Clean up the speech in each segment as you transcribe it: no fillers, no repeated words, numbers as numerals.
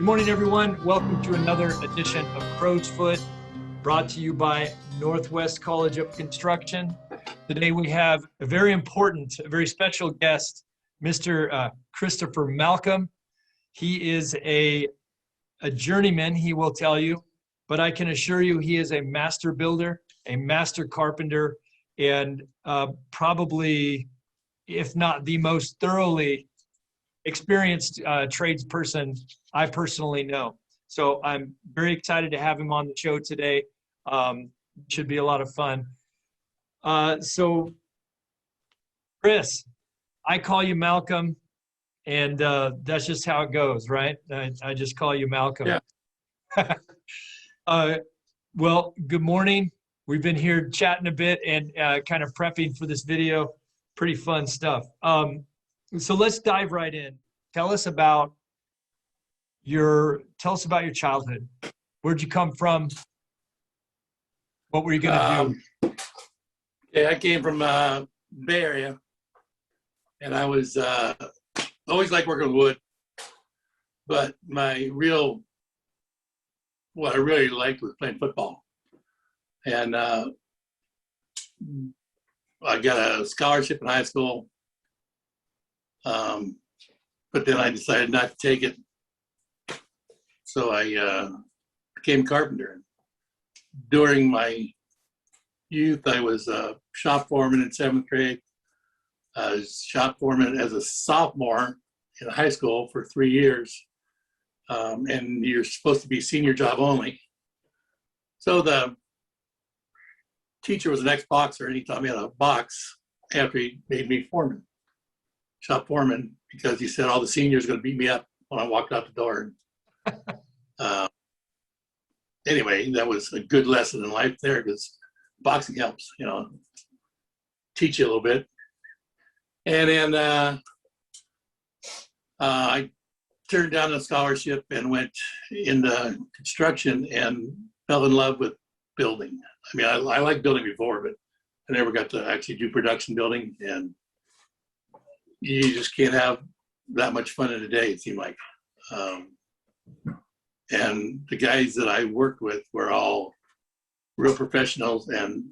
Good morning, everyone. Welcome to another edition of Crowsfoot, brought to you by Northwest College of Construction. Today we have a very important, a very special guest, Mr. Christopher Malcolm. He is a journeyman, he will tell you, but I can assure you he is a master builder, a master carpenter, and probably, if not the most thoroughly experienced tradesperson I personally know. So I'm very excited to have him on the show today. Should be a lot of fun. So Chris, I call you Malcolm, and that's just how it goes, right? I just call you Malcolm. Yeah. Well, good morning. We've been here chatting a bit and kind of prepping for this video. Pretty fun stuff. So let's dive right in. Tell us about your childhood. Where'd you come from? What were you going to do? Yeah, I came from Bay Area, and I was always liked working with wood. But what I really liked was playing football, and I got a scholarship in high school. But then I decided not to take it. So I became a carpenter. During my youth, I was a shop foreman in 7th grade. I was shop foreman as a sophomore in high school for 3 years. And you're supposed to be senior job only. So the teacher was an ex-boxer, and he taught me how to box after he made me shop foreman, because he said all the seniors are going to beat me up when I walked out the door. Anyway, that was a good lesson in life there, because boxing helps, teach you a little bit. And then I turned down the scholarship and went into construction and fell in love with building. I mean, I liked building before, but I never got to actually do production building, and you just can't have that much fun in a day, it seemed like. And the guys that I worked with were all real professionals and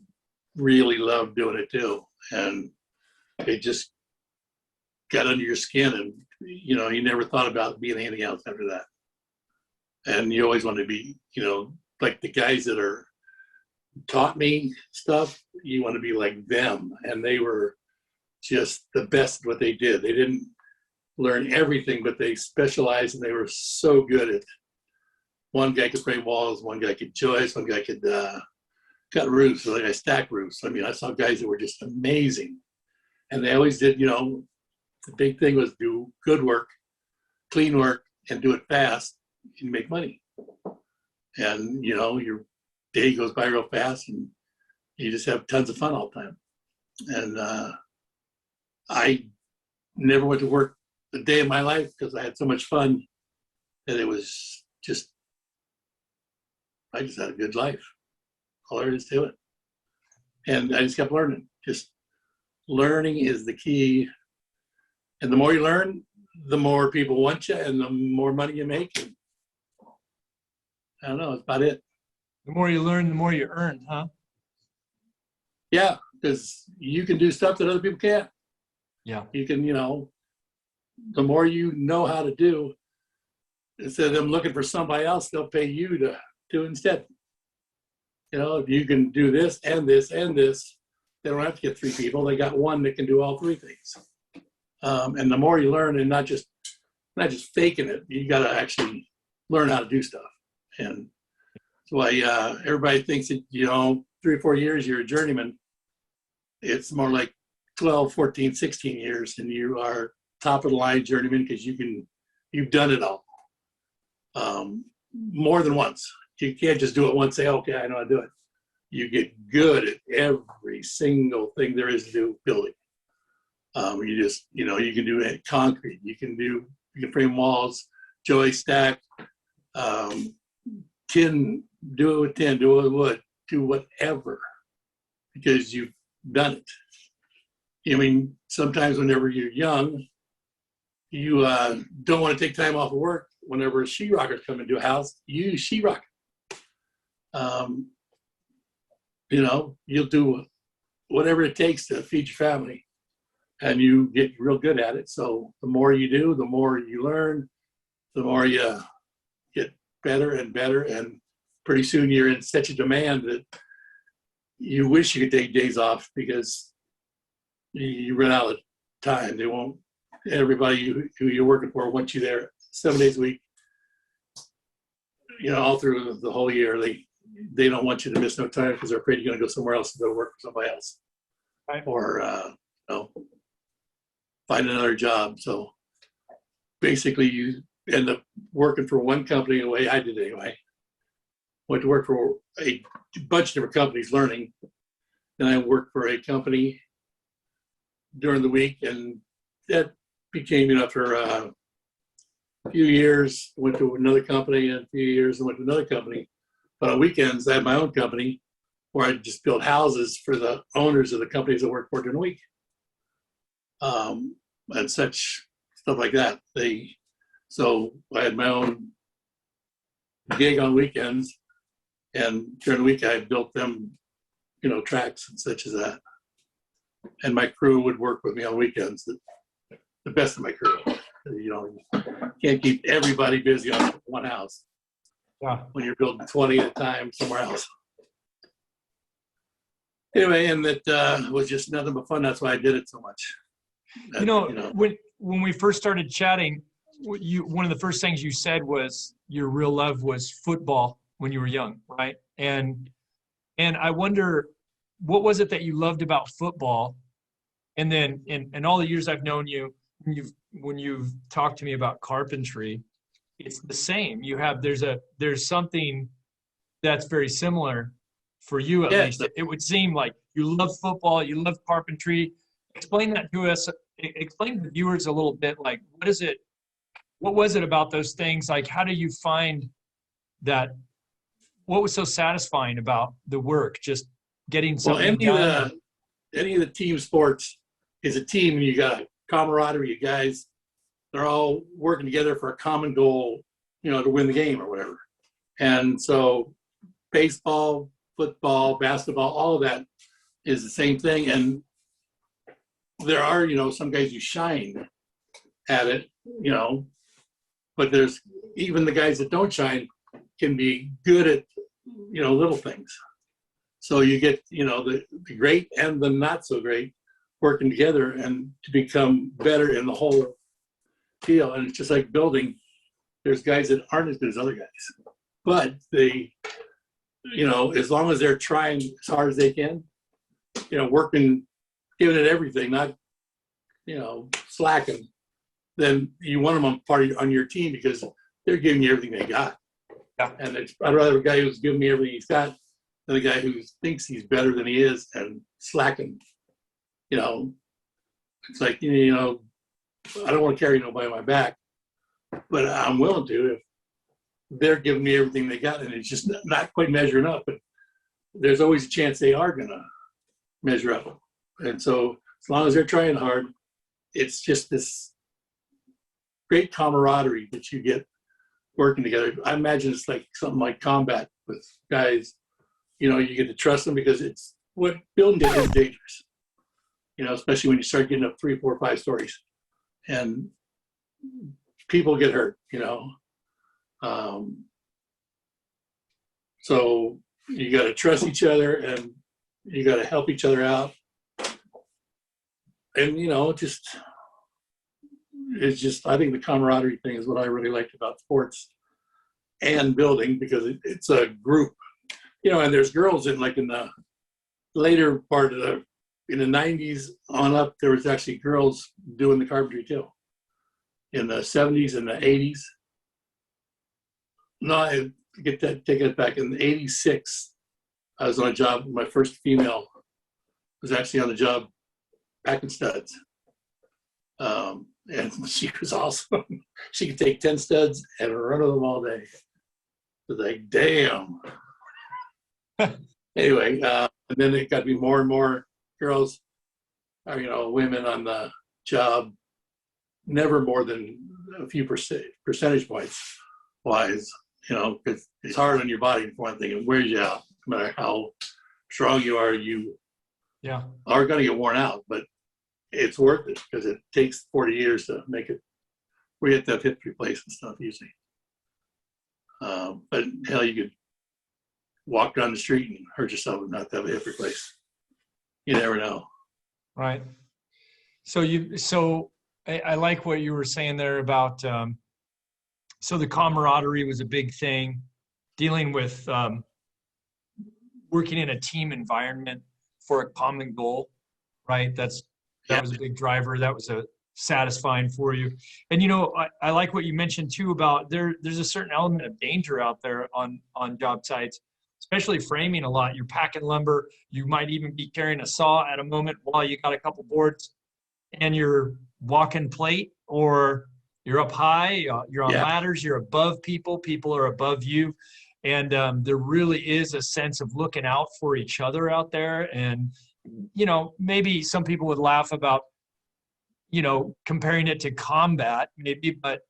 really loved doing it too. And it just got under your skin, and you never thought about being anything else after that. And you always want to be, like the guys that are taught me stuff, you want to be like them. And they were just the best at what they did. They didn't learn everything, but they specialized, and they were so good at. One guy could frame walls, one guy could joist, one guy could cut roofs, like I stack roofs. I mean, I saw guys that were just amazing, and they always did. The big thing was do good work, clean work, and do it fast, and make money. And your day goes by real fast, and you just have tons of fun all the time. And I never went to work a day in my life because I had so much fun that it was just, I just had a good life. All there is to it. And I just kept learning. Just learning is the key. And the more you learn, the more people want you and the more money you make. And I don't know, that's about it. The more you learn, the more you earn, huh? Yeah, because you can do stuff that other people can't. Yeah. You can, the more you know how to do, instead of them looking for somebody else, they'll pay you to do instead. If you can do this and this and this, they don't have to get 3 people. They got one that can do all 3 things. And the more you learn, and not just faking it, you got to actually learn how to do stuff. And that's why everybody thinks that 3 or 4 years you're a journeyman. It's more like 12, 14, 16 years, and you are top of the line journeyman because you've done it all more than once. You can't just do it once, say, okay, I know how to do it. You get good at every single thing there is to do building. You just, you can do it concrete. You can frame walls, joist, stack, tin, do it with tin, do it with wood, do whatever, because you've done it. I mean, sometimes whenever you're young, you don't want to take time off of work. whenever sheetrockers come into a house, you use sheetrock. You know, you'll do whatever it takes to feed your family, and you get real good at it. So the more you do, the more you learn, the more you get better and better. And pretty soon you're in such a demand that you wish you could take days off because you run out of time. They won't, everybody who you're working for wants you there 7 days a week, you know, all through the whole year. They don't want you to miss no time because they're afraid you're going to go somewhere else and go work for somebody else. Right. Or, you know, find another job. So basically you end up working for one company the way I did anyway. Went to work for a bunch of different companies learning. Then I worked for a company during the week, and that became, you know, after a few years, went to another company, and a few years and went to another company. But on weekends, I had my own company where I just built houses for the owners of the companies I worked for during the week. And such stuff like that. So I had my own gig on weekends, and during the week I built them, you know, tracks and such as that. And my crew would work with me on weekends, the best of my crew. You know, can't keep everybody busy on one house. Yeah. When you're building 20 at a time somewhere else. Anyway, and that was just nothing but fun. That's why I did it so much. You know, when we first started chatting, one of the first things you said was your real love was football when you were young, right? And I wonder, what was it that you loved about football? And then in all the years I've known you, when you've talked to me about carpentry, it's the same. There's something that's very similar for you, at least. It would seem like you love football, you love carpentry. Explain that to us. Explain to the viewers a little bit, like, what was it about those things? Like, how do you find that? What was so satisfying about the work? Just getting something done? Any of the team sports is a team, and you got camaraderie. You guys, they're all working together for a common goal, you know, to win the game or whatever. And so baseball, football, basketball, all of that is the same thing. And there are, you know, some guys who shine at it, you know, but there's even the guys that don't shine can be good at, you know, little things. So you get, you know, the great and the not so great working together and to become better in the whole deal. And it's just like building. There's guys that aren't as good as other guys, but they, you know, as long as they're trying as hard as they can, you know, working, giving it everything, not, you know, slacking, then you want them on your team because they're giving you everything they got. Yeah. And I'd rather a guy who's giving me everything he's got than a guy who thinks he's better than he is and slacking. You know, it's like, you know, I don't want to carry nobody on my back, but I'm willing to if they're giving me everything they got, and it's just not quite measuring up. But there's always a chance they are going to measure up. And so as long as they're trying hard, it's just this great camaraderie that you get working together. I imagine it's like something like combat with guys. You know, you get to trust them because it's what building is dangerous. You know, especially when you start getting up 3, 4, 5 stories, and people get hurt. You know, so you got to trust each other, and you got to help each other out. And you know, it's just I think the camaraderie thing is what I really liked about sports and building, because it's a group. You know, and there's girls in the later part of in the 90s on up, there was actually girls doing the carpentry too. In the 70s and the 80s. No, I take it back. In 86, I was on a job. My first female was actually on the job packing studs. And she was awesome. She could take 10 studs and run with them all day. I was like, damn. Anyway, and then it got to be more and more girls, or, you know, women on the job never more than a few percentage points wise, you know, because it's hard on your body for one thing. It wears you out. No matter how strong you are, you are going to get worn out, but it's worth it because it takes 40 years to make it. We have to have hip replacement stuff usually. But hell, you could walk down the street and hurt yourself and not have a hip replaced. You never know. Right. So I like what you were saying there about, so the camaraderie was a big thing, dealing with working in a team environment for a common goal, right? That was a big driver. That was satisfying for you. And, you know, I like what you mentioned too about there's a certain element of danger out there on job sites, especially framing a lot. You're packing lumber. You might even be carrying a saw at a moment while you got a couple boards and you're walking plate, or you're up high, you're on ladders, you're above people are above you. And there really is a sense of looking out for each other out there. And, you know, maybe some people would laugh about, you know, comparing it to combat maybe, but,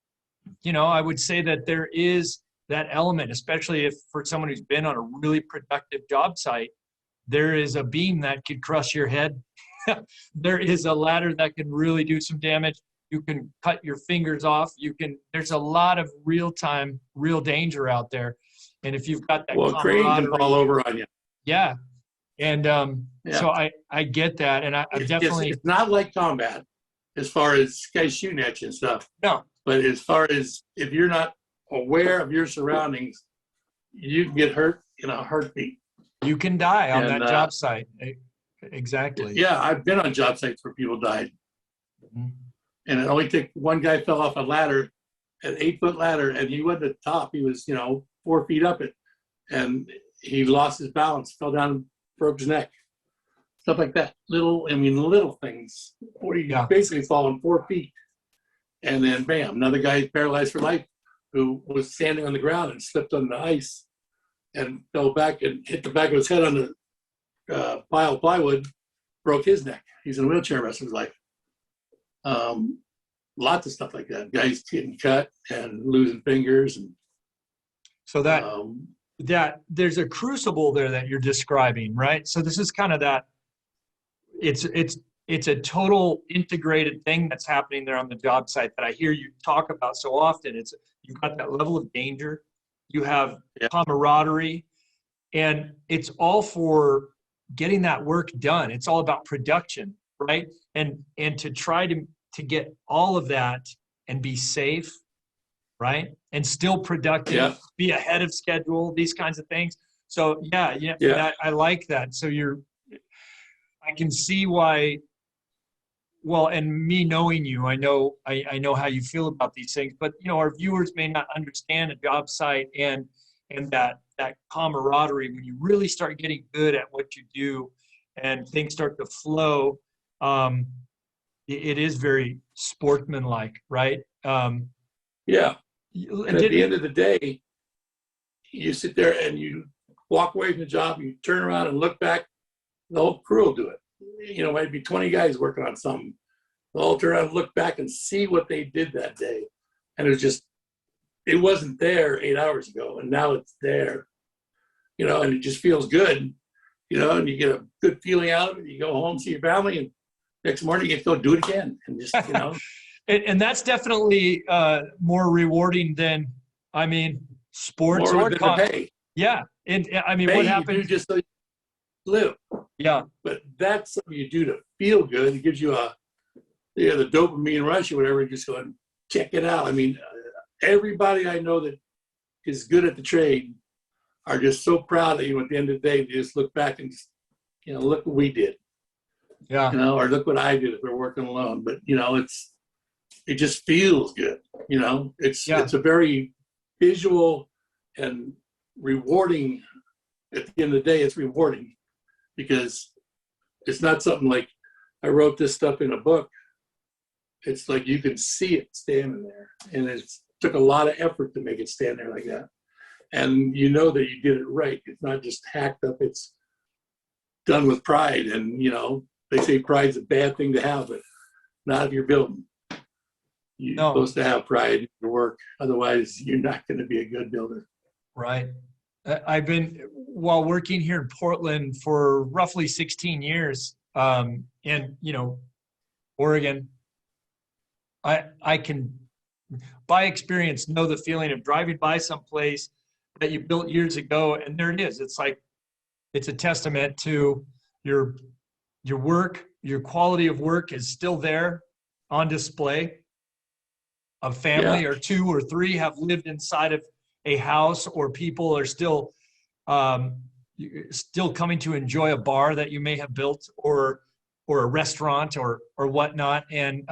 you know, I would say that there is that element, especially if for someone who's been on a really productive job site, there is a beam that could crush your head. There is a ladder that can really do some damage. You can cut your fingers off. There's a lot of real danger out there. And if you've got that crane can fall over on you. Yeah. And so I get that. And I definitely. It's not like combat as far as guys shooting at you and stuff. No. But as far as if you're not aware of your surroundings, you can get hurt in a heartbeat. You can die on that job site. Exactly. Yeah, I've been on job sites where people died. Mm-hmm. And it only took one guy fell off a ladder, an 8-foot ladder, and he wasn't at the top. He was, 4 feet up it. And he lost his balance, fell down, broke his neck. Stuff like that. Little things. Where you basically falling 4 feet. And then bam, another guy paralyzed for life who was standing on the ground and slipped on the ice and fell back and hit the back of his head on the pile of plywood, broke his neck. He's in a wheelchair the rest of his life. Lots of stuff like that. Guys getting cut and losing fingers. And so that there's a crucible there that you're describing, right? So this is kind of that. It's a total integrated thing that's happening there on the job site that I hear you talk about so often. You've got that level of danger, you have camaraderie, and it's all for getting that work done. It's all about production, right? And to try to get all of that and be safe, right? And still productive, be ahead of schedule, these kinds of things. So I like that. So I can see why. Well, and me knowing you, I know how you feel about these things, but our viewers may not understand a job site and that camaraderie. When you really start getting good at what you do and things start to flow, it is very sportsmanlike, right? And at the end of the day, you sit there and you walk away from the job, you turn around and look back, the whole crew will do it. Might be 20 guys working on something. They'll all turn around and look back and see what they did that day. And it wasn't there 8 hours ago, and now it's there. And it just feels good, and you get a good feeling out of it. You go home, see your family, and next morning you get to go do it again. And just, and that's definitely more rewarding than, sports more than pay. Yeah. And pay what happens? You do just so you live. Yeah. But that's something you do to feel good. It gives you the dopamine rush or whatever. Just go and check it out. Everybody I know that is good at the trade are just so proud that at the end of the day, they just look back and just, look what we did. Yeah. Or look what I did if we're working alone. But it just feels good. It's a very visual and rewarding. At the end of the day, it's rewarding because it's not something like I wrote this stuff in a book. It's like you can see it standing there, and it took a lot of effort to make it stand there like that. And that you did it right. It's not just hacked up. It's done with pride. And they say pride's a bad thing to have, but not if you're building. You're No, supposed to have pride in your work. Otherwise, you're not going to be a good builder. right. I've been, while working here in Portland for roughly 16 years, and, you know, Oregon, I can, by experience, know the feeling of driving by someplace that you built years ago, and there it is. It's like, it's a testament to your work, your quality of work is still there on display. A family Yeah. or two or three have lived inside of a house, or people are still still coming to enjoy a bar that you may have built, or a restaurant or whatnot. And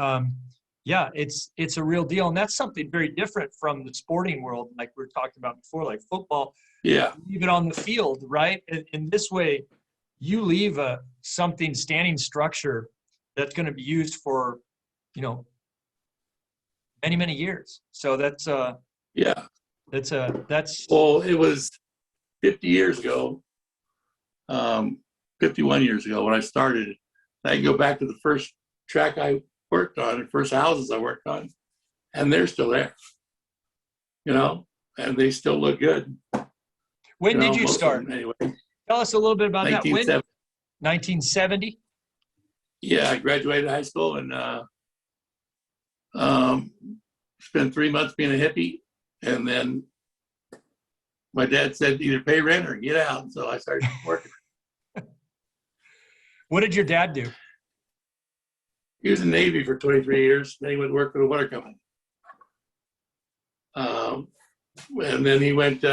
yeah, it's a real deal, and that's something very different from the sporting world, like we were talking about before, like football. Yeah. Leave it on the field, right? In this way, you leave something standing structure that's going to be used for, you know, many years. So that's Yeah. that's Well, it was 50 years ago, 51 years ago when I started. I can go back to the first track I worked on, the first houses I worked on, and they're still there, you know, and they still look good. When did you most of start? them anyway. Tell us a little bit about that. When? 1970. 1970? Yeah, I graduated high school and spent 3 months being a hippie, and then my dad said either pay rent or get out. So I started working. What did your dad do? He was in the Navy for 23 years. Then he went to work for the water company. And then he went,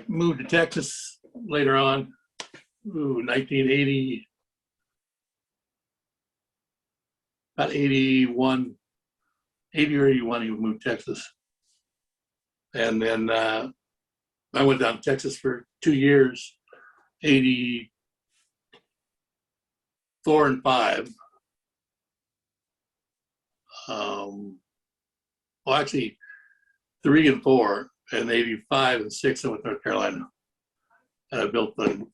moved to Texas later on, 1980, about 81, 80 or 81, he moved to Texas. And then I went down to Texas for 2 years, 84 and 5. Well, actually, 3 and 4, and 85 and 6 I went to North Carolina. And I built the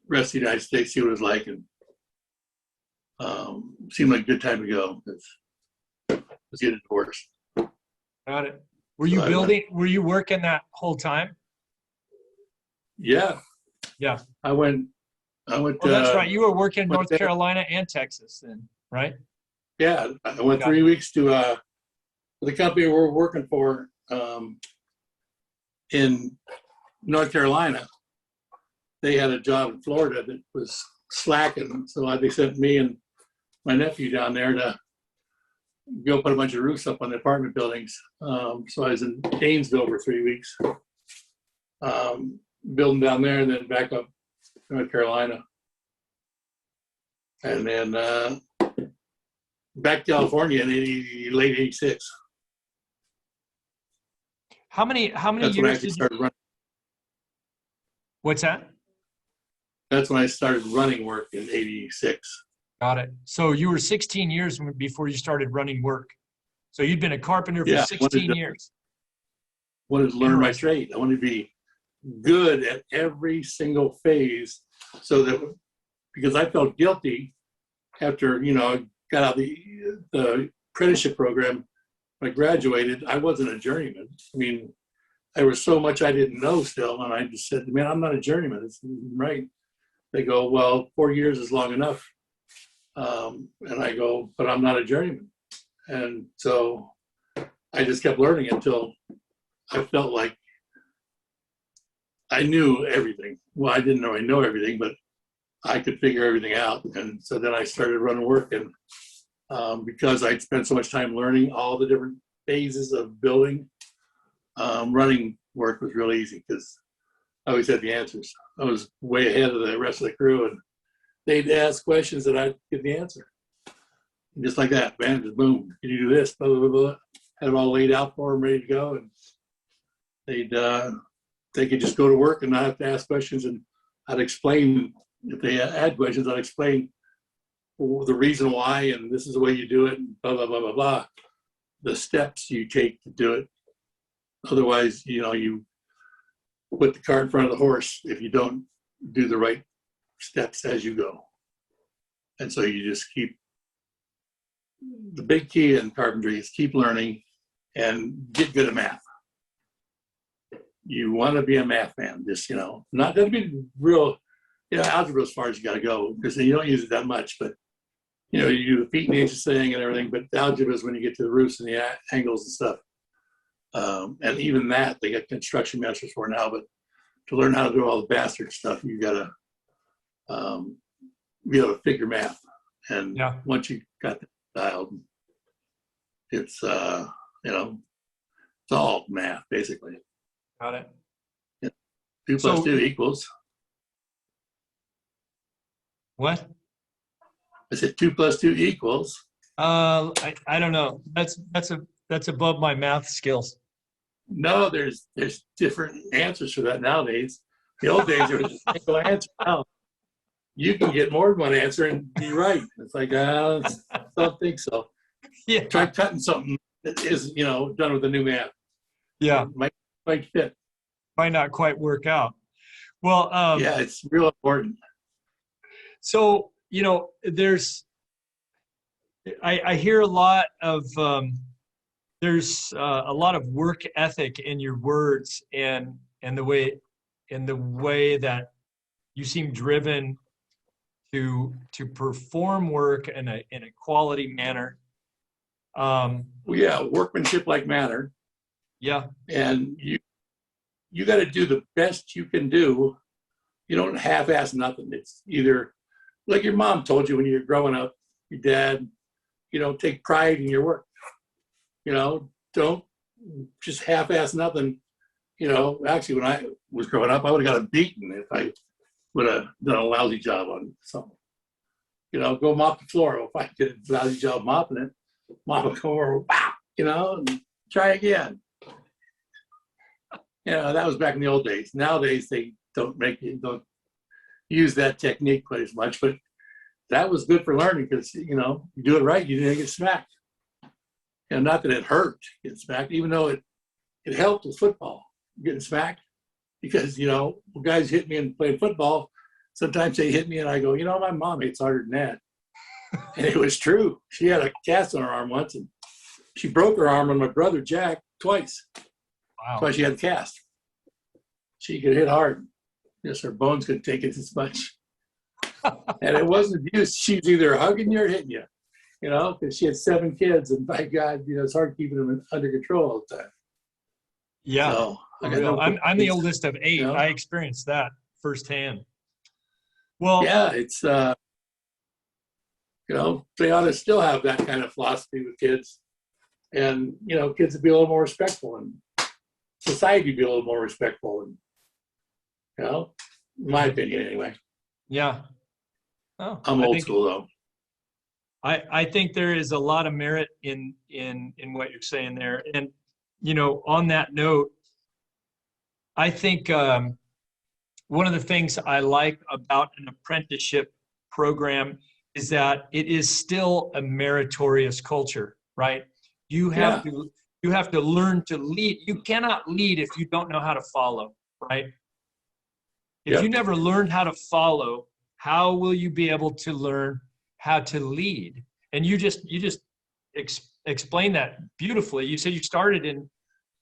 rest of the United States, see what it was like, and seemed like a good time to go because I was getting divorced. Got it. Were you building? Were you working that whole time? Yeah. Yeah. I went. Oh, that's right. You were working in North Carolina and Texas then, right? Yeah, I went 3 weeks to the company we were working for in North Carolina. They had a job in Florida that was slacking, so they sent me and my nephew down there to go put a bunch of roofs up on the apartment buildings. So I was in Gainesville for 3 weeks, building down there, and then back up to North Carolina, and then back to California in late '86. How many That's when I years actually did you? started running. What's that? That's when I started running work in '86. Got it. So you were 16 years before you started running work. So you'd been a carpenter for 16 years. Wanted to learn my trade. I wanted to be good at every single phase, so that because I felt guilty after got out the apprenticeship program. When I graduated, I wasn't a journeyman. I mean, there was so much I didn't know still, and I just said, "Man, I'm not a journeyman." It's right. They go, "Well, 4 years is long enough," and I go, "But I'm not a journeyman." And so I just kept learning until I felt like I knew everything. Well, I didn't know everything, but I could figure everything out. And so then I started running work, and because I'd spent so much time learning all the different phases of building, running work was really easy because I always had the answers. I was way ahead of the rest of the crew, and they'd ask questions and I'd give the answer. And just like that, man, just boom, can you do this? Blah, blah, blah, blah. Had it all laid out for them, ready to go. And they could just go to work and not have to ask questions. And I'd explain, if they had questions, I'd explain the reason why, and this is the way you do it, and blah, blah, blah, blah, blah. The steps you take to do it. Otherwise, you put the cart in front of the horse if you don't do the right steps as you go. And so you just keep the big key in carpentry is keep learning and get good at math. You want to be a math man, just, not going to be real, algebra as far as you got to go, because you don't use it that much, but, you do the feet and inches thing and everything, but the algebra is when you get to the roofs and the angles and stuff. And even that, they got construction masters for now, but to learn how to do all the bastard stuff, you got to be able to figure math. And once you got that dialed, it's, it's all math, basically. Got it. 2 plus 2 equals. What? I said 2 plus 2 equals. I don't know. That's above my math skills. No, there's different answers for that nowadays. The old days there was a single answer. Now you can get more than one answer and be right. It's like I don't think so. Yeah. Try cutting something that is done with the new math. Yeah. Might fit. Might not quite work out. Well, yeah, it's real important. So, I hear a lot of, there's a lot of work ethic in your words and the way that you seem driven to perform work in a quality manner. Well, yeah, workmanship like manner. Yeah. And you got to do the best you can do. You don't half-ass nothing. It's either like your mom told you when you were growing up, your dad, take pride in your work. Don't just half-ass nothing. Actually, when I was growing up, I would have got a beating if I would have done a lousy job on something. Go mop the floor. If I did a lousy job mopping it, mop would come over, wow, and try again. That was back in the old days. Nowadays, they don't use that technique quite as much, but that was good for learning because, you do it right, you didn't get smacked. Not that it hurt getting smacked, even though it helped with football, getting smacked, because, guys hit me and playing football, sometimes they hit me and I go, my mom hates harder than that. And it was true. She had a cast on her arm once and she broke her arm on my brother Jack twice. Wow. That's why she had a cast. She could hit hard. Yes, her bones could take it as much. And it wasn't abuse. She's either hugging you or hitting you, because she had 7 kids. And by God, it's hard keeping them under control all the time. Yeah. So, I'm the oldest of 8. I experienced that firsthand. Well, yeah, it's, they ought to still have that kind of philosophy with kids. And, kids would be a little more respectful and society would be a little more respectful. And, in my opinion, anyway. Yeah. Oh, I'm old school, though. I think there is a lot of merit in what you're saying there. And, on that note, I think one of the things I like about an apprenticeship program is that it is still a meritorious culture, right? You have to learn to lead. You cannot lead if you don't know how to follow, right? If you never learned how to follow, how will you be able to learn how to lead? And you just explained that beautifully. You said you started in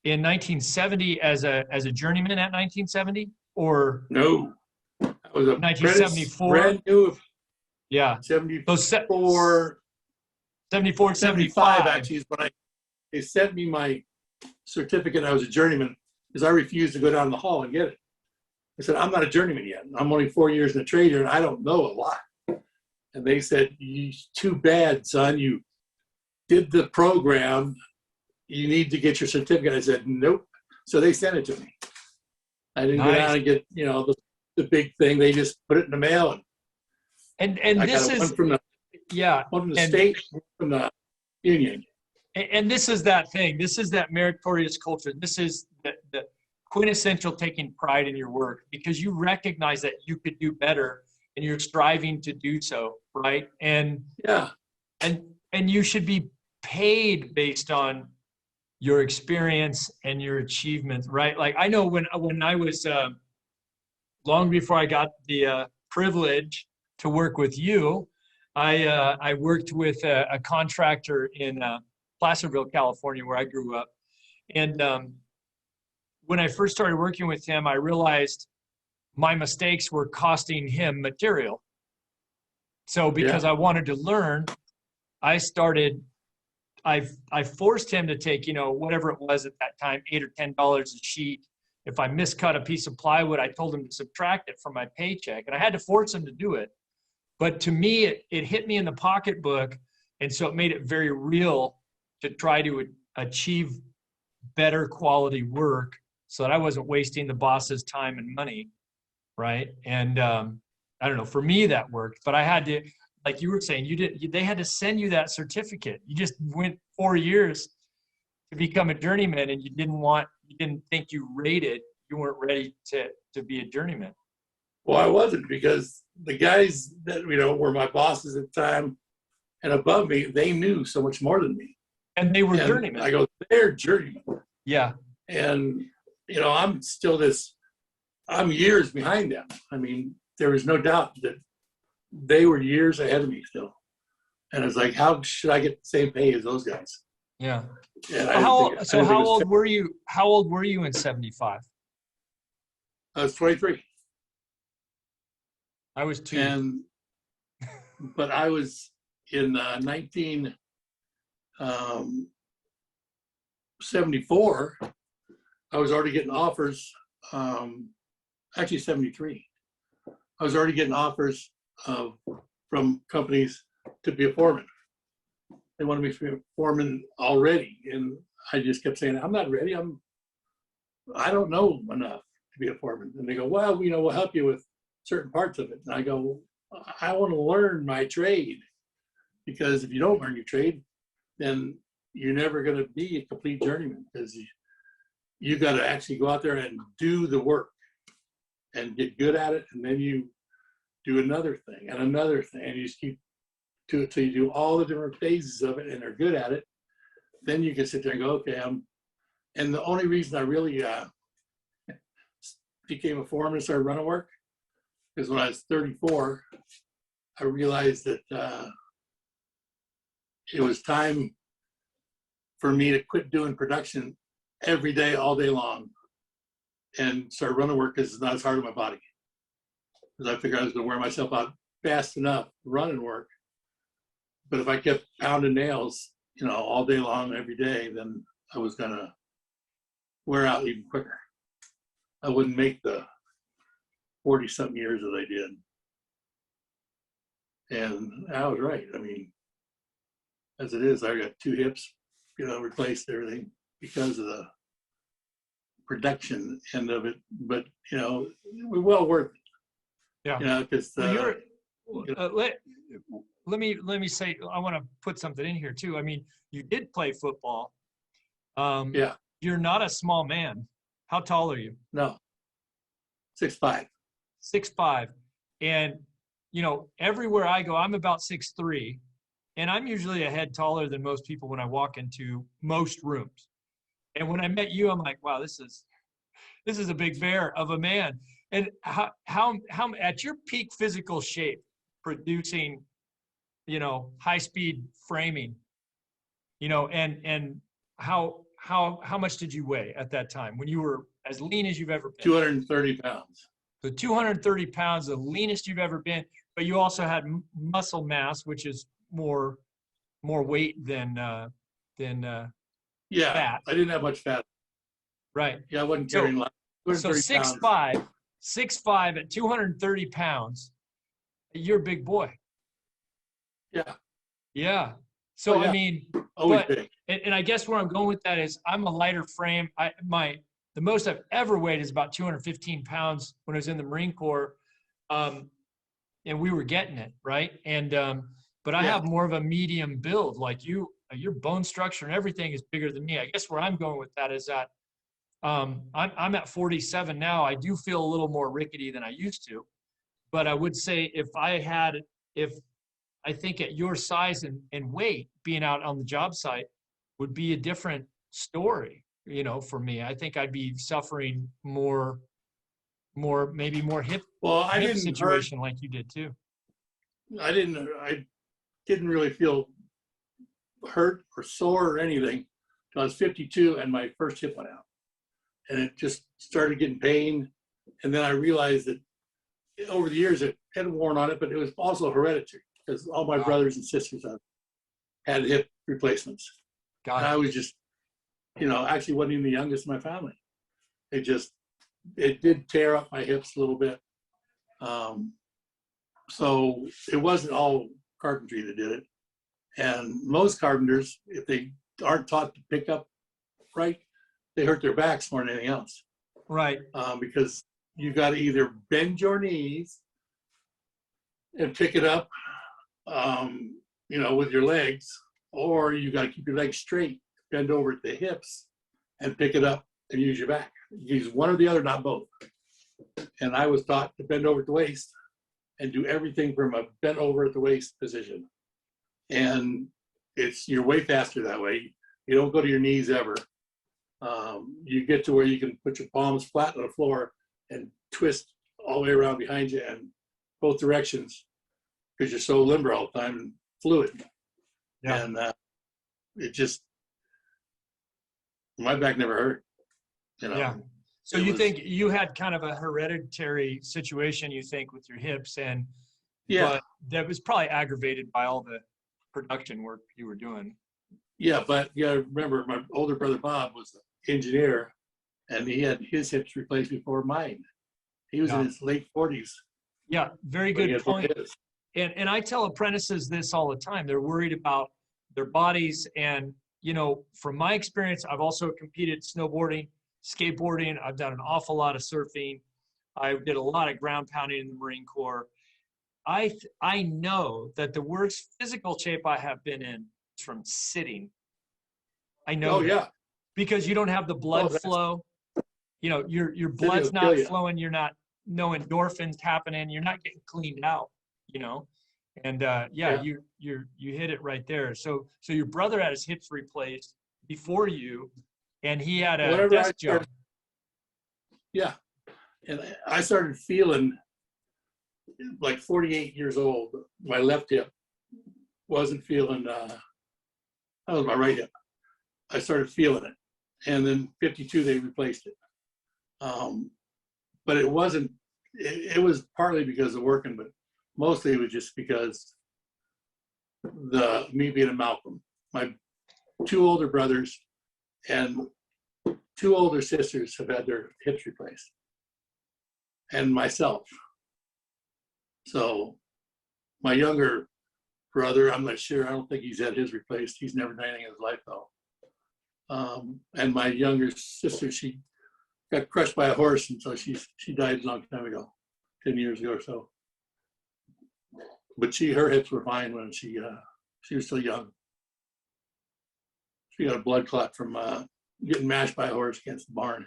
1970 as a journeyman at 1970, or no? I was a 1974. Brand new. Yeah. 74, 75 actually is when they sent me my certificate. I was a journeyman because I refused to go down the hall and get it. I said, I'm not a journeyman yet. I'm only 4 years in the trade here and I don't know a lot. And they said, too bad, son. You did the program. You need to get your certificate. I said, nope. So they sent it to me. I didn't go down and get, the big thing. They just put it in the mail. And I this got is one from the state, one from the union. And this is that thing. This is that meritorious culture. This is the quintessential taking pride in your work because you recognize that you could do better and you're striving to do so, right? And you should be paid based on your experience and your achievements, right? Like I know when I was long before I got the privilege to work with you, I worked with a contractor in Placerville, California, where I grew up. And when I first started working with him, I realized my mistakes were costing him material. So because Yeah. I wanted to learn, I forced him to take, whatever it was at that time, $8 or $10 a sheet. If I miscut a piece of plywood, I told him to subtract it from my paycheck, and I had to force him to do it. But to me, it hit me in the pocketbook, and so it made it very real to try to achieve better quality work so that I wasn't wasting the boss's time and money, right? And I don't know, for me that worked, but I had to, like you were saying, they had to send you that certificate. You just went 4 years to become a journeyman, and you didn't think you rated, you weren't ready to be a journeyman. Well, I wasn't, because the guys that, were my bosses at the time and above me, they knew so much more than me. And they were And journeymen. I go, they're journeymen. Yeah. And, I'm still I'm years behind them. I mean, there was no doubt that they were years ahead of me still. And it's like, how should I get the same pay as those guys? Yeah. And How old were you? How old were you in '75? I was 23. I was 2. But I was in 1974. I was already getting offers. Actually, 73. I was already getting offers from companies to be a foreman. They wanted me to be a foreman already, and I just kept saying, "I'm not ready. I don't know enough to be a foreman." And they go, "Well, we'll help you with certain parts of it." And I go, "I want to learn my trade, because if you don't learn your trade, then you're never going to be a complete journeyman, because you got to actually go out there and do the work and get good at it, and then you do another thing and another thing, and you just keep to it till you do all the different phases of it and are good at it. Then you can sit there and go, okay, and the only reason I really became a foreman and started running work is when I was 34, I realized that it was time for me to quit doing production every day, all day long, and start running work, because it's not as hard on my body. Because I figured I was going to wear myself out fast enough running work. But if I kept pounding nails, all day long, every day, then I was going to wear out even quicker. I wouldn't make the 40-something years that I did. And I was right. I mean, as it is, I got 2 hips, replaced, everything, because of the production end of it. But, we're well worth it. Yeah. Because let me say, I want to put something in here too. I mean, you did play football. Yeah. You're not a small man. How tall are you? No. 6'5". 6'5". And, everywhere I go, I'm about 6'3", and I'm usually a head taller than most people when I walk into most rooms. And when I met you, I'm like, wow, this is a big bear of a man. And how at your peak physical shape, producing, high speed framing, and how much did you weigh at that time when you were as lean as you've ever been? 230 pounds. So 230 pounds, the leanest you've ever been, but you also had muscle mass, which is more weight than Yeah, fat. I didn't have much fat. Right. Yeah, I wasn't carrying a lot. So 6'5" at 230 pounds, you're a big boy. Yeah. Yeah. So, Oh, yeah. I mean, Always big. And I guess where I'm going with that is I'm a lighter frame. The most I've ever weighed is about 215 pounds when I was in the Marine Corps. And we were getting it, right? And but I have more of a medium build. Like your bone structure and everything is bigger than me. I guess where I'm going with that is that I'm at 47 now. I do feel a little more rickety than I used to, but I would say if I think at your size and weight, being out on the job site would be a different story, for me. I think I'd be suffering maybe more hip Well, I didn't situation like you did too. I didn't really feel hurt or sore or anything until I was 52 and my first hip went out. And it just started getting pain. And then I realized that over the years it had worn on it, but it was also hereditary because all my brothers and sisters had hip replacements. And I was just, actually wasn't even the youngest in my family. It did tear up my hips a little bit. So it wasn't all carpentry that did it. And most carpenters, if they aren't taught to pick up right, they hurt their backs more than anything else. Right. Because you got to either bend your knees and pick it up, with your legs, or you got to keep your legs straight, bend over at the hips, and pick it up and use your back. Use one or the other, not both. And I was taught to bend over at the waist and do everything from a bent over at the waist position. And you're way faster that way. You don't go to your knees ever. You get to where you can put your palms flat on the floor and twist all the way around behind you and both directions because you're so limber all the time and fluid. Yeah. And my back never hurt. Yeah. So you think you had kind of a hereditary situation, you think, with your hips, and but that was probably aggravated by all the production work you were doing. Yeah, but you gotta remember, my older brother Bob was an engineer, and he had his hips replaced before mine. He was in his late 40s. Yeah, very good point. And I tell apprentices this all the time. They're worried about their bodies, and from my experience, I've also competed snowboarding, skateboarding. I've done an awful lot of surfing. I did a lot of ground pounding in the Marine Corps. I know that the worst physical shape I have been in is from sitting. I know. Oh, yeah. Because you don't have the blood flow. Your blood's not flowing. You're not, no endorphins happening. You're not getting cleaned out, And you hit it right there. So your brother had his hips replaced before you, and he had a desk job. Yeah. And I started feeling like 48 years old. My left hip wasn't feeling, that was my right hip. I started feeling it. And then 52, they replaced it. But it wasn't, it was partly because of working, but mostly it was just because me being a Malcolm. My two older brothers and two older sisters have had their hips replaced, and myself. So my younger brother, I'm not sure, I don't think he's had his replaced. He's never done anything in his life though. And my younger sister, she got crushed by a horse, and so she died a long time ago, 10 years ago or so. But her hips were fine when she was still young. She got a blood clot from getting mashed by a horse against the barn.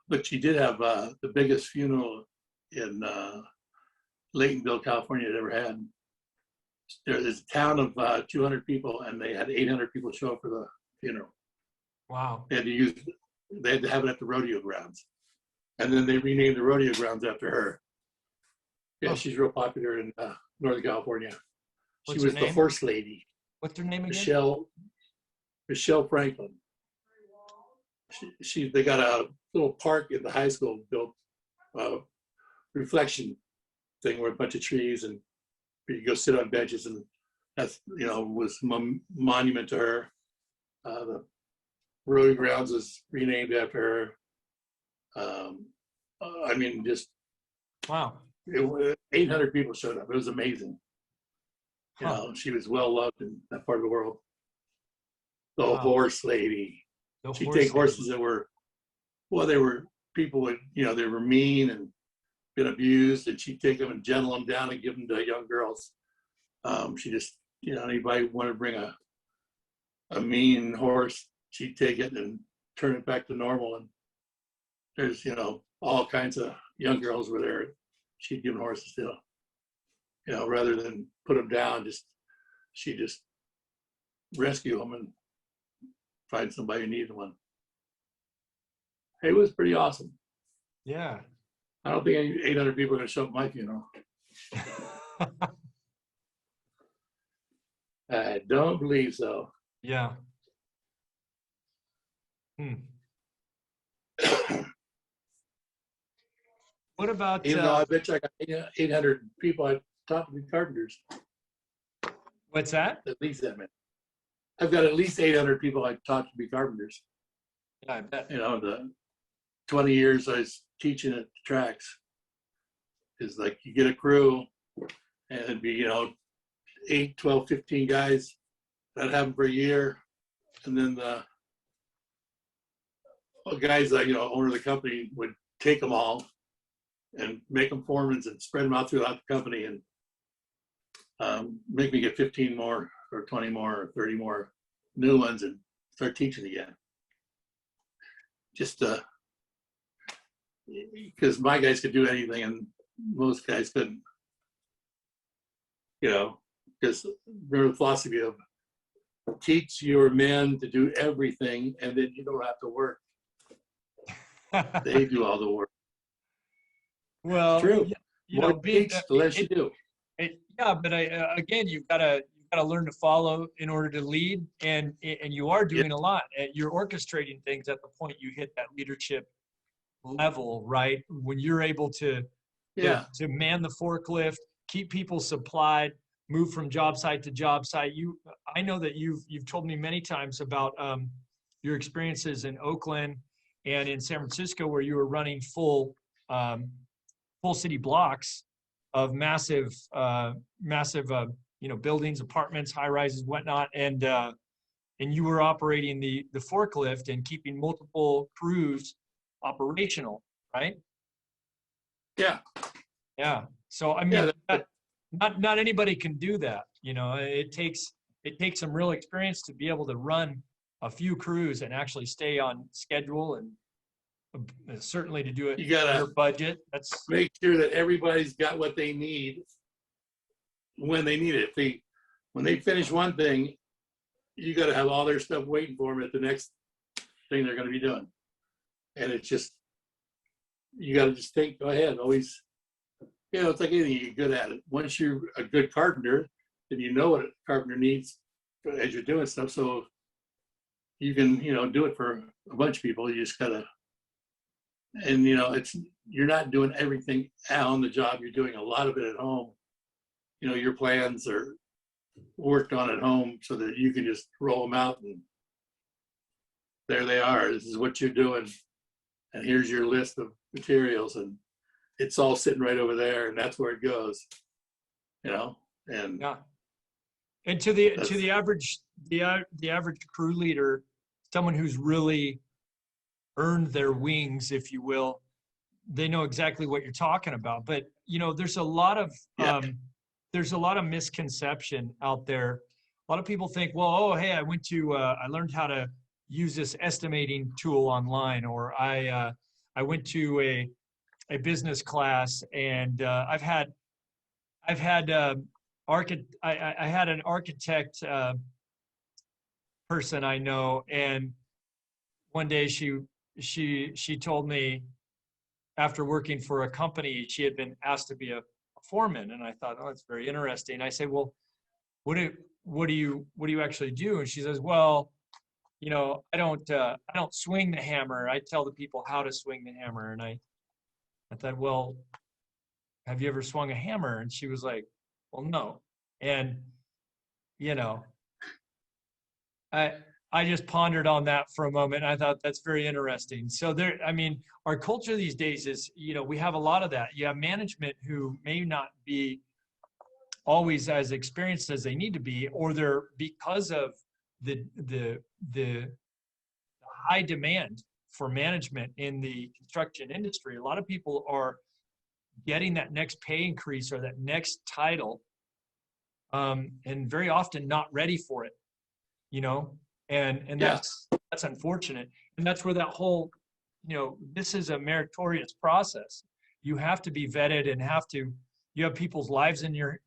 But she did have the biggest funeral in Laytonville, California it ever had. There's a town of 200 people, and they had 800 people show up for the funeral. Wow. They had to have it at the rodeo grounds. And then they renamed the rodeo grounds after her. Yeah, she's real popular in Northern California. She was the horse lady. What's her name again? Michelle Franklin. They got a little park in the high school built, reflection thing with a bunch of trees, and you go sit on benches, and that's was a monument to her. The rodeo grounds was renamed after her. Just wow. 800 people showed up. It was amazing. She was well loved in that part of the world. The horse lady. She'd take horses that were, they were people that, they were mean and been abused, and she'd take them and gentle them down and give them to young girls. She just, anybody wanted to bring a mean horse, she'd take it and turn it back to normal. And there's, all kinds of young girls were there. She'd give them horses to, rather than put them down, she'd just rescue them and find somebody who needed one. It was pretty awesome. Yeah. I don't think 800 people are going to show up at my funeral. I don't believe so. Yeah. What about Even though I bet you I got 800 people I taught to be carpenters. what's that? At least that many. I've got at least 800 people I taught to be carpenters. Yeah, I bet. You know, the 20 years I was teaching at the tracks is like you get a crew and it'd be, 8, 12, 15 guys. That happened for a year. And then the guys that, owner of the company would take them all and make them foremen and spread them out throughout the company and make me get 15 more or 20 more or 30 more new ones and start teaching again. Just because my guys could do anything and most guys couldn't. Because remember the philosophy of teach your men to do everything and then you don't have to work. They do all the work. Well, True. More being teach, the less you do. Yeah, but again, you've got to learn to follow in order to lead, and you are doing a lot. You're orchestrating things at the point you hit that leadership level, right? When you're able to man the forklift, keep people supplied, move from job site to job site. I know that you've told me many times about your experiences in Oakland and in San Francisco, where you were running full city blocks of massive buildings, apartments, high rises, whatnot, and you were operating the forklift and keeping multiple crews operational, right? Yeah. Yeah. So I mean, not anybody can do that. It takes some real experience to be able to run a few crews and actually stay on schedule, and certainly to do it You gotta under budget. That's make sure that everybody's got what they need when they need it. When they finish one thing, you got to have all their stuff waiting for them at the next thing they're going to be doing. And it's just, you got to just think, go ahead, always, it's like anything, you're good at it. Once you're a good carpenter, then you know what a carpenter needs as you're doing stuff. So you can, do it for a bunch of people. You just got to, and you're not doing everything on the job. You're doing a lot of it at home. Your plans are worked on at home so that you can just roll them out and there they are. This is what you're doing. And here's your list of materials and it's all sitting right over there and that's where it goes, and yeah. And to the average crew leader, someone who's really earned their wings, if you will, they know exactly what you're talking about. But there's a lot of misconception out there. A lot of people think, well, hey, I learned how to use this estimating tool online, or I went to a business class, and I had an architect person I know, and one day she told me, after working for a company, she had been asked to be a foreman, and I thought, oh, that's very interesting. I said, well, what do you actually do? And she says, well, I don't swing the hammer. I tell the people how to swing the hammer. And I thought, well, have you ever swung a hammer? And she was like, well, no. And I just pondered on that for a moment. And I thought that's very interesting. So our culture these days is, we have a lot of that. You have management who may not be always as experienced as they need to be, or they're, because of the high demand for management in the construction industry, a lot of people are getting that next pay increase or that next title, and very often not ready for it, and that's unfortunate. And that's where that whole, this is a meritorious process. You have to be vetted and you have people's lives in your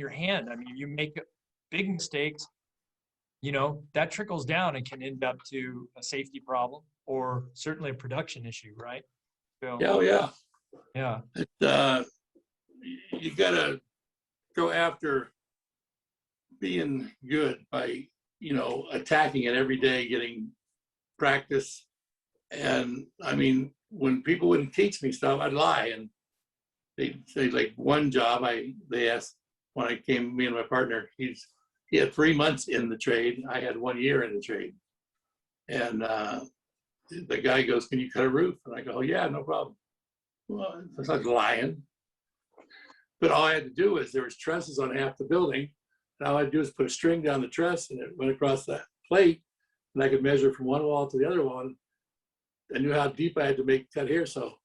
hand. I mean, you make big mistakes, that trickles down and can end up to a safety problem or certainly a production issue, right? So, yeah. yeah. you gotta go after being good by, you know, attacking it every day, getting practice. And I mean, when people wouldn't teach me stuff, I'd lie. And they'd say, like, one job, they asked when I came, me and my partner, he had 3 months in the trade. I had 1 year in the trade. And the guy goes, "Can you cut a roof?" And I go, "Oh, yeah, no problem." Well, it's like lying. But all I had to do was, there was trusses on half the building. And all I had to do was put a string down the truss, and it went across that plate. And I could measure from one wall to the other wall. I knew how deep I had to cut here. So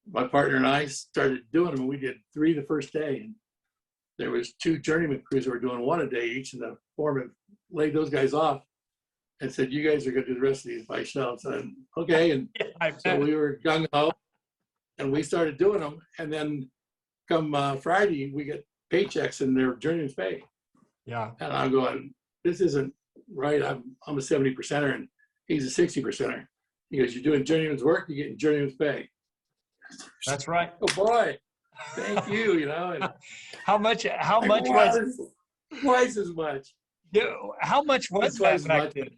my partner and I started doing them, and we did 3 the first day. And there was 2 journeyman crews who were doing 1 a day each, and the foreman laid those guys off and said, "You guys are going to do the rest of these by yourselves." And okay. And so we were gung ho, and we started doing them. And then come Friday, we get paychecks in their journeyman's pay. Yeah. And I'm going, "This isn't right. I'm a 70%er, and he's a 60%er. He goes, "You're doing journeyman's work, you're getting journeyman's pay." That's right. Oh boy, thank you. You know, and How much was twice as much. yeah, how much was Twice that as back much. then?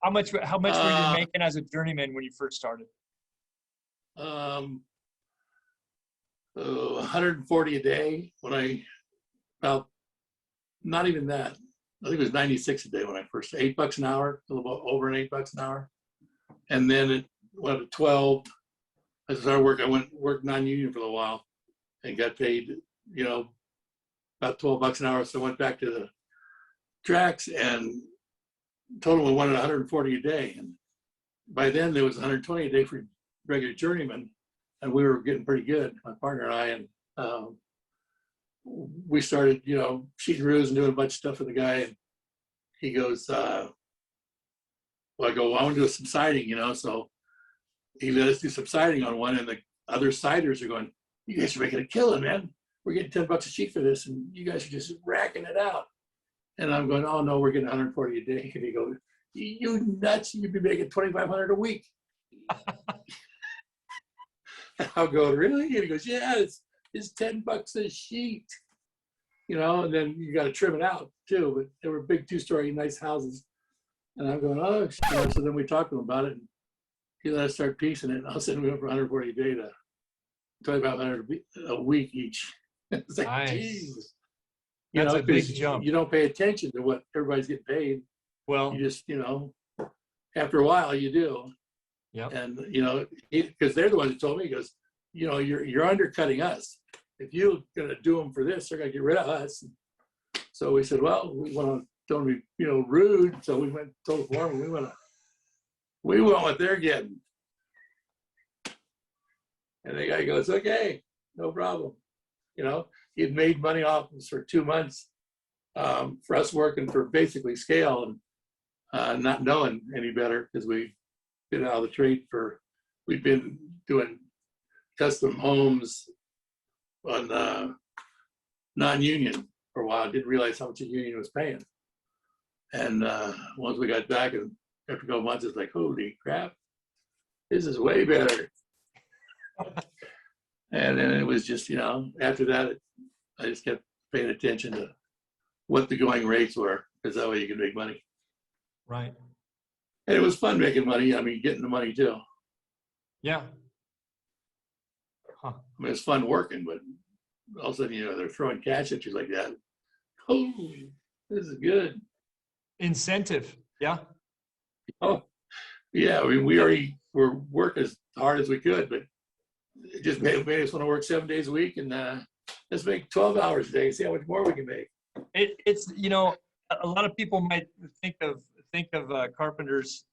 How much were you making as a journeyman when you first started? 140 a day about not even that. I think it was 96 a day when I first, $8 an hour, a little bit over an $8 an hour. And then it went to 12. I started work. I worked non-union for a little while and got paid, you know, about $12 an hour. So I went back to the tracks, and total we wanted 140 a day. And by then there was 120 a day for regular journeyman, and we were getting pretty good, my partner and I. And we started, you know, sheeting roofs and doing a bunch of stuff for the guy. And he goes, well, I go, "Well, I want to do some siding, you know." So he let us do some siding on one, and the other siders are going, "You guys are making a killing, man. We're getting $10 a sheet for this, and you guys are just racking it out." And I'm going, "Oh no, we're getting 140 a day." And he goes, "You nuts? You'd be making 2,500 a week." I'll go, "Really?" And he goes, "Yeah, it's $10 a sheet, you know." And then you got to trim it out too. But they were big 2-story nice houses, and I'm going, "Oh," you know. So then we talked to him about it, and he let us start piecing it. And all of a sudden we went from 140 a day to 2,500 a week each. It's like, Nice. geez. That's a big 'cause jump. you don't pay attention to what everybody's getting paid. Well, You just, you know, after a while you do. yeah. And, you know, because they're the ones who told me, he goes, "You know, you're undercutting us. If you're going to do them for this, they're going to get rid of us." So we said, "Well, we want to don't be, you know, rude." So we went and told the foreman, we want what they're getting. And the guy goes, "Okay, no problem." You know, he'd made money off us for 2 months for us working for basically scale, and not knowing any better, because we've been out of the trade we've been doing custom homes on non-union for a while. I didn't realize how much a union was paying. And once we got back, and after a couple months, it's like, holy crap, this is way better. And then it was just, you know, after that, I just kept paying attention to what the going rates were, because that way you can make money. Right. And it was fun making money. I mean, getting the money too. Yeah. Huh. I mean, it's fun working, but all of a sudden, you know, they're throwing cash at you like that. Oh, this is good. Incentive. Yeah. Oh, yeah. I mean, we already were working as hard as we could, but it just made us want to work 7 days a week, and let's make 12 hours a day, see how much more we can make. It's, you know, a lot of people might think of carpenters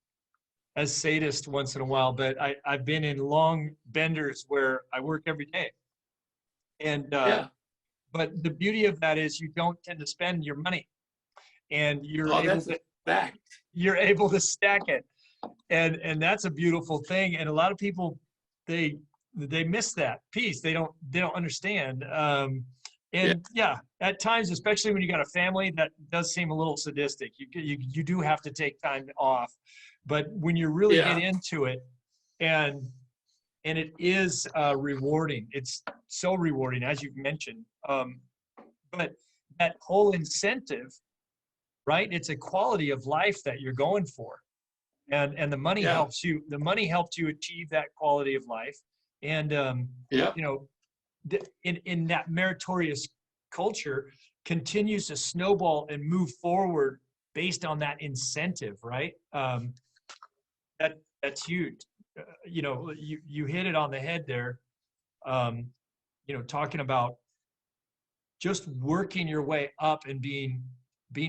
as sadist once in a while, but I've been in long benders where I work every day. And Yeah. but the beauty of that is you don't tend to spend your money, and you're able to stack it, and that's a beautiful thing. And a lot of people they miss that piece. They don't understand. And yeah, at times, especially when you got a family, that does seem a little sadistic. You do have to take time off, but when you really get into it, and and it is rewarding. It's so rewarding, as you've mentioned. But that whole incentive, right? It's a quality of life that you're going for, and the money Yeah. helps you. The money helps you achieve that quality of life, and Yeah. you know, in that meritorious culture continues to snowball and move forward based on that incentive, right? That's huge. You know, you hit it on the head there. You know, talking about just working your way up and being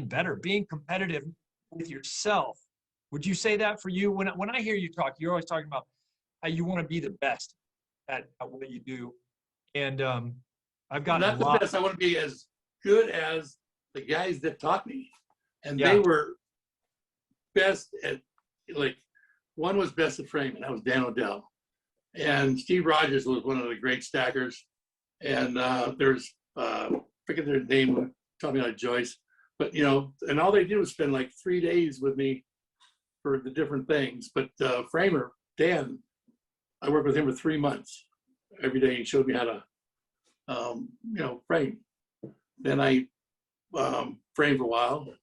better, being competitive with yourself. Would you say that for you? When I hear you talk, you're always talking about how you want to be the best at what you do. And I've gotten a Not the lot. best. I want to be as good as the guys that taught me. And Yeah. they were best at, like, one was best at framing. That was Dan Odell. And Steve Rogers was one of the great stackers. And there's, forget their name, taught me how to joist. But, you know, and all they did was spend like 3 days with me for the different things. But Framer, Dan, I worked with him for 3 months. Every day he showed me how to, you know, frame. Then I framed for a while.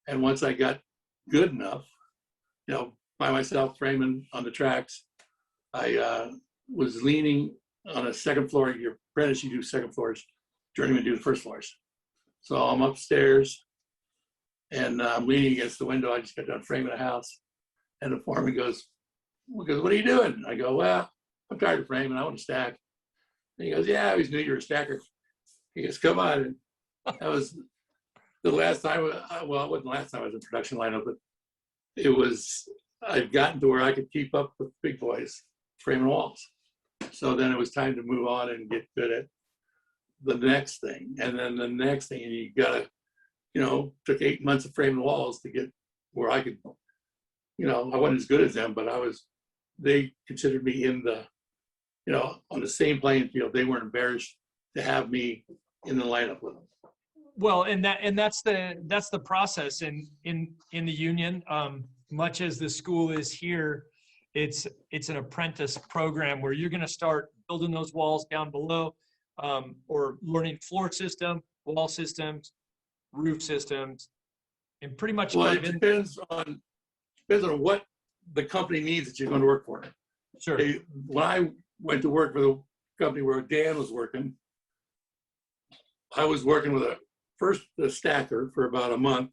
And once I got good enough, you know, by myself framing on the tracks, I was leaning on a second floor. Your apprentice, you do second floors. Journeyman do the first floors. So I'm upstairs and I'm leaning against the window. I just got done framing a house. And the foreman goes, what are you doing? I go, well, I'm tired of framing. I want to stack. And he goes, yeah, I always knew you were a stacker. He goes, come on. And that was the last time, well, it wasn't the last time I was in production lineup, but it was, I've gotten to where I could keep up with big boys framing walls. So then it was time to move on and get good at the next thing. And then the next thing, and you gotta, you know, took 8 months of framing walls to get where I could, you know, I wasn't as good as them, but they considered me in the, you know, on the same playing field. They weren't embarrassed to have me in the lineup with them. Well, and that's the process in the union. Much as the school is here, it's an apprentice program where you're going to start building those walls down below, or learning floor system, wall systems, roof systems, and pretty much. Well, it depends on what the company needs that you're going to work for. Sure. When I went to work for the company where Dan was working, I was working with a stacker for about a month,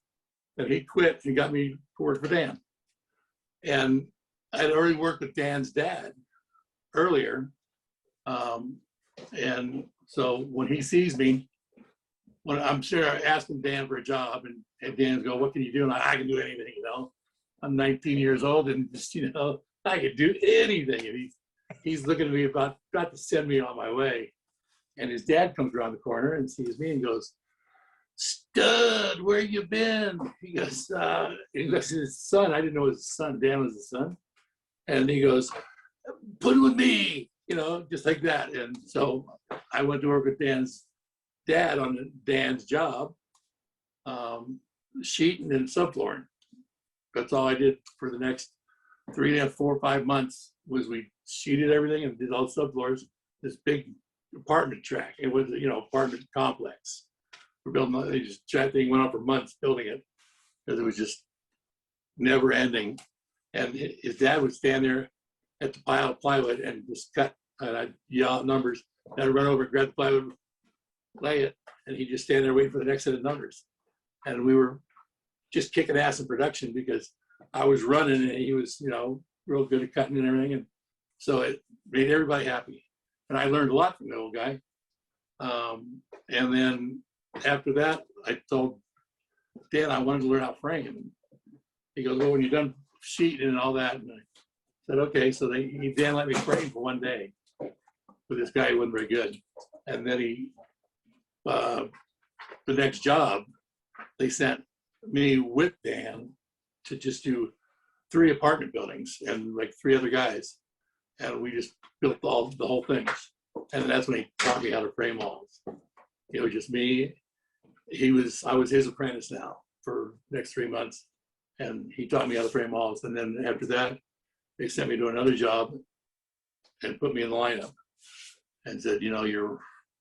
and he quit and got me to work for Dan. And I'd already worked with Dan's dad earlier. And so when he sees me, when I'm sure asking Dan for a job, and Dan's go, what can you do? And I can do anything, you know. I'm 19 years old and just, you know, I can do anything. And he's looking at me about to send me on my way. And his dad comes around the corner and sees me and goes, Stud, where you been? He goes, his son, I didn't know it was his son, Dan was his son. And he goes, put it with me, you know, just like that. And so I went to work with Dan's dad on Dan's job, sheeting and subflooring. That's all I did for the next 3.5, 4, 5 months was we sheeted everything and did all the subfloors, this big apartment track. It was, you know, apartment complex. We're building, that thing went on for months building it because it was just never ending. And his dad would stand there at the pile of plywood and just cut, and I'd yell out numbers. I'd run over and grab the plywood, lay it, and he'd just stand there waiting for the next set of numbers. And we were just kicking ass in production because I was running and he was, you know, real good at cutting and everything. And so it made everybody happy. And I learned a lot from the old guy. And then after that, I told Dan I wanted to learn how to frame. He goes, well, when you're done sheeting and all that, and I said, okay. So Dan let me frame for 1 day with this guy who wasn't very good. And then the next job, they sent me with Dan to just do 3 apartment buildings and like 3 other guys. And we just built the whole thing. And that's when he taught me how to frame walls. It was just me. I was his apprentice now for the next 3 months. And he taught me how to frame walls. And then after that, they sent me to another job. and put me in the lineup and said, you're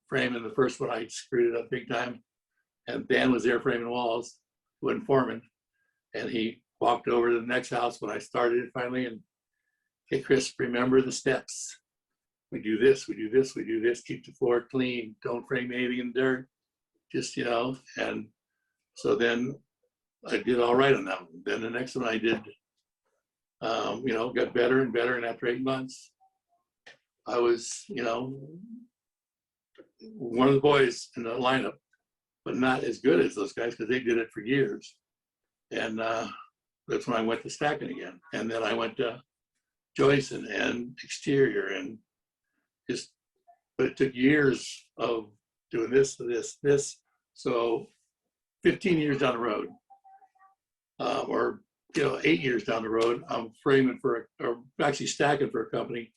framing the first one. I screwed it up big time. And Dan was there framing walls, who wasn't foreman. And he walked over to the next house when I started it finally. And, hey, Chris, remember the steps. We do this, we do this, we do this. Keep the floor clean. Don't frame anything in dirt. Just, and so then I did all right on that one. Then the next one I did, got better and better. And after 8 months, I was, one of the boys in the lineup, but not as good as those guys because they did it for years. And that's when I went to stacking again. And then I went to joisting and exterior and but it took years of doing this. So 15 years down the road, or 8 years down the road, I'm framing or actually stacking for a company.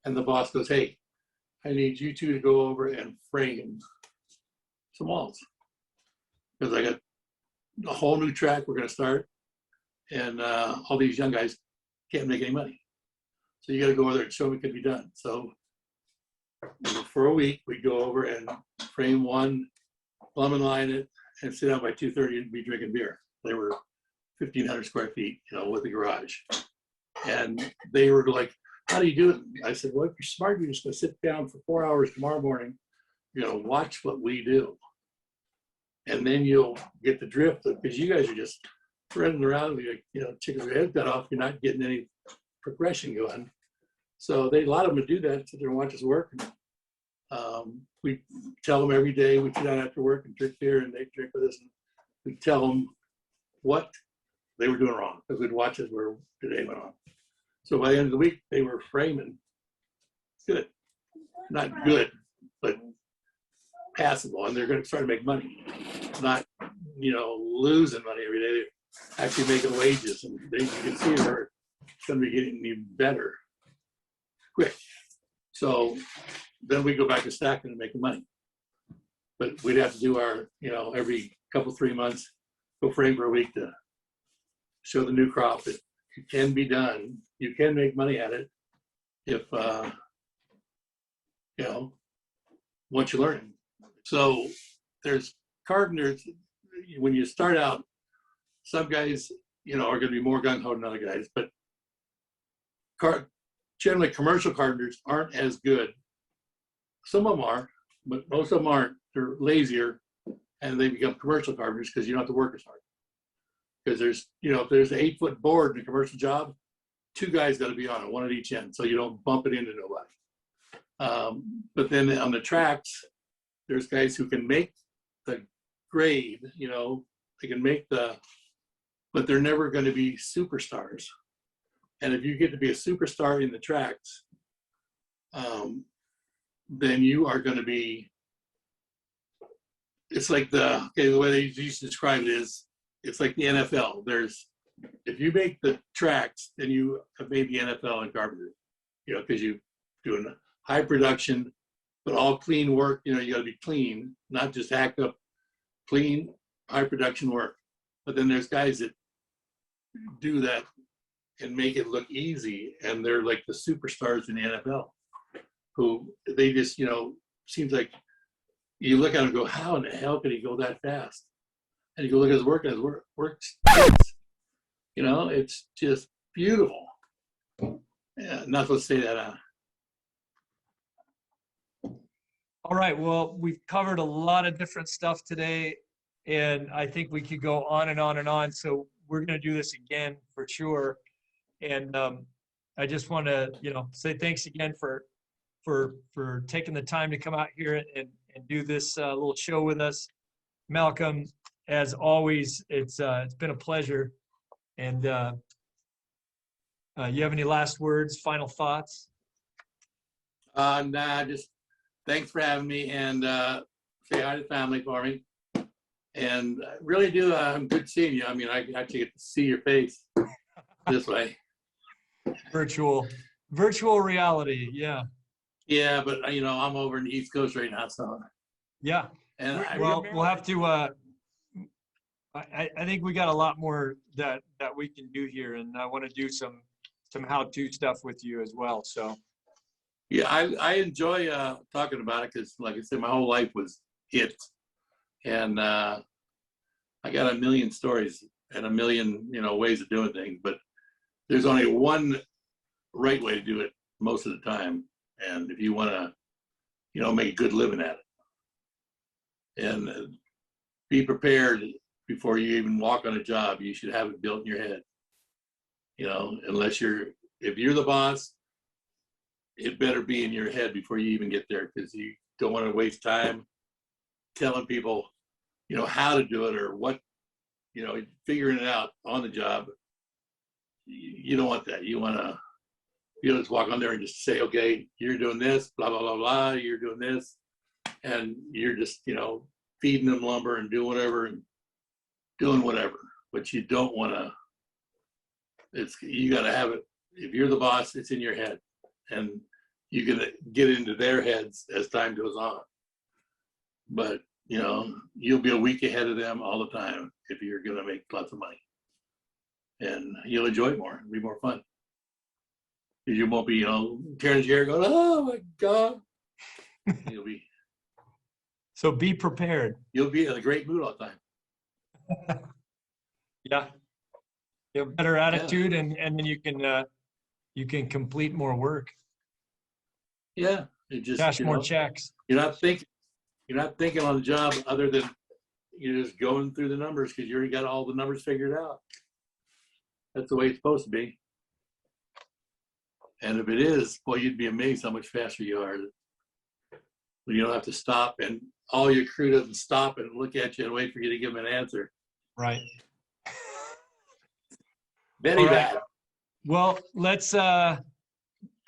And the boss goes, hey, I need you two to go over and frame some walls. Because I got a whole new track we're going to start. And all these young guys can't make any money. So you got to go over there and show them it can be done. So for a week, we'd go over and frame one, plumb and line it, and sit down by 2:30 and be drinking beer. They were 1,500 square feet, with a garage. And they were like, how do you do it? I said, well, if you're smart, you're just going to sit down for 4 hours tomorrow morning. You're going to watch what we do. And then you'll get the drift of, because you guys are just running around, chickens with their heads cut off. You're not getting any progression going. So a lot of them would do that, sit there and watch us work. We tell them every day, we sit down after work and drink beer, and they drink with us. And we tell them what they were doing wrong, because we'd watch as the day went on. So by the end of the week, they were framing good. Not good, but passable. And they're going to start to make money. Not, losing money every day. They're actually making wages. And you can see they're going to be getting even better quick. So then we go back to stacking and making money. But we'd have to do our, every couple, 3 months, go frame for a week to show the new crop that it can be done. You can make money at it if, once you learn. So there's carpenters, when you start out, some guys, are going to be more gung-ho than other guys, but generally commercial carpenters aren't as good. Some of them are, but most of them aren't. They're lazier, and they become commercial carpenters because you don't have to work as hard. Because there's, if there's an 8-foot board in a commercial job, 2 guys got to be on it, 1 at each end, so you don't bump it into nobody. But then on the tracks, there's guys who can make the grade, they can make but they're never going to be superstars. And if you get to be a superstar in the tracks, then you are going to be, it's like the way they used to describe it is, it's like the NFL. If you make the tracks, then you have made the NFL in carpentry, because you're doing high production, but all clean work. You got to be clean, not just hacked up, clean, high production work. But then there's guys that do that and make it look easy, and they're like the superstars in the NFL, who they just, seems like you look at him and go, how in the hell could he go that fast? And you go look at his work, and his work's, it's just beautiful. Yeah, not supposed to say that. All right. Well, we've covered a lot of different stuff today, and I think we could go on and on and on. So we're going to do this again for sure. And I just want to, say thanks again for taking the time to come out here and do this little show with us. Malcolm, as always, it's been a pleasure. And you have any last words, final thoughts? Nah, just thanks for having me, and say hi to the family for me. And I really do, I'm good seeing you. I mean, I actually get to see your face this way. Virtual reality, yeah. Yeah, but I'm over in the East Coast right now, so. Yeah. And we'll have to. I think we got a lot more that we can do here, and I want to do some how-to stuff with you as well. So, Yeah, I enjoy talking about it because, like I said, my whole life was it, and I got a million stories and a million, ways of doing things. But there's only one right way to do it most of the time, and if you want to, make a good living at it, and be prepared before you even walk on a job. You should have it built in your head. If you're the boss, it better be in your head before you even get there, because you don't want to waste time telling people, how to do it or what, figuring it out on the job. You don't want that. You want to just walk on there and just say, okay, you're doing this, blah, blah, blah, blah, you're doing this. And you're just, feeding them lumber and doing whatever and doing whatever. But you don't want to, you got to have it. If you're the boss, it's in your head. And you're going to get into their heads as time goes on. But, you'll be a week ahead of them all the time if you're going to make lots of money. And you'll enjoy it more. It'll be more fun. You won't be, tearing your hair going, oh my God. You'll be. So be prepared. You'll be in a great mood all the time. Yeah. You have better attitude, and then you can complete more work. Yeah. It just cash more checks. You're not thinking on the job other than you're just going through the numbers because you already got all the numbers figured out. That's the way it's supposed to be. And if it is, boy, you'd be amazed how much faster you are when you don't have to stop and all your crew doesn't stop and look at you and wait for you to give them an answer. Right. Very bad. Well, let's we're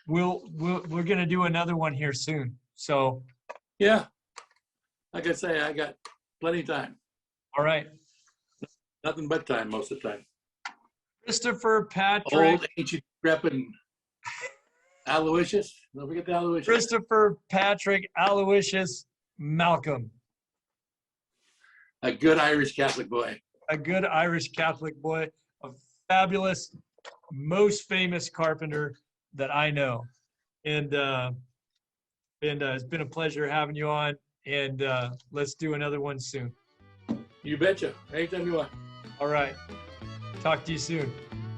gonna do another one here soon. So yeah, like I say, I got plenty of time. All right. Nothing but time most of the time. Christopher Patrick. Old ancient repping Aloysius. Don't forget the Aloysius. Christopher Patrick Aloysius Malcolm. A good Irish Catholic boy. A good Irish Catholic boy. A fabulous, most famous carpenter that I know. And it's been a pleasure having you on. And let's do another one soon. You betcha. Anytime you want. All right. Talk to you soon.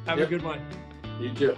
Have a good one. You too.